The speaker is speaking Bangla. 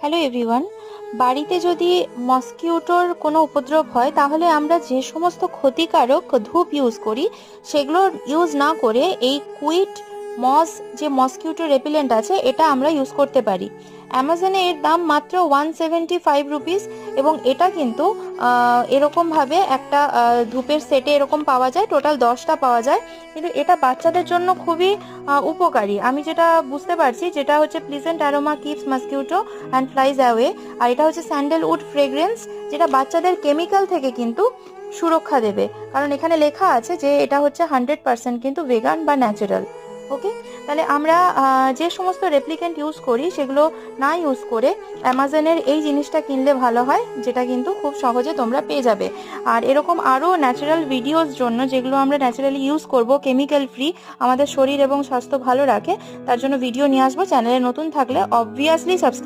Hello everyone. বাড়িতে যদি মসকিউটোর কোনো উপদ্রব হয় তাহলে আমরা যে সমস্ত ক্ষতিকারক ধূপ ইউজ করি সেগুলো ইউজ না করে এই কুইট মস যে মসকিউটো রেপিলেন্ট আছে এটা আমরা ইউজ করতে পারি। অ্যামাজনে এর দাম মাত্র 175 রুপিস এবং এটা কিন্তু এরকমভাবে একটা ধূপের সেটে এরকম পাওয়া যায়, টোটাল 10টা পাওয়া যায়। কিন্তু এটা বাচ্চাদের জন্য খুবই উপকারী। আমি যেটা বুঝতে পারছি যেটা হচ্ছে pleasant aroma keeps mosquito and flies away, আর এটা হচ্ছে স্যান্ডেলউড ফ্রেগ্রেন্স, যেটা বাচ্চাদের কেমিক্যাল থেকে কিন্তু সুরক্ষা দেবে, কারণ এখানে লেখা আছে যে এটা হচ্ছে 100% কিন্তু ভেগান বা ন্যাচারাল। ওকে, তাহলে আমরা যে সমস্ত রেপ্লিকেন্ট ইউজ করি সেগুলো না ইউজ করে অ্যামাজনের এই জিনিসটা কিনলে ভালো হয়, যেটা কিন্তু খুব সহজে তোমরা পেয়ে যাবে। আর এরকম আরও ন্যাচারাল ভিডিওর জন্য, যেগুলো আমরা ন্যাচারালি ইউজ করব, কেমিক্যাল ফ্রি, আমাদের শরীর এবং স্বাস্থ্য ভালো রাখে, তার জন্য ভিডিও নিয়ে আসবো। চ্যানেলে নতুন থাকলে অবভিয়াসলি সাবস্ক্রাইব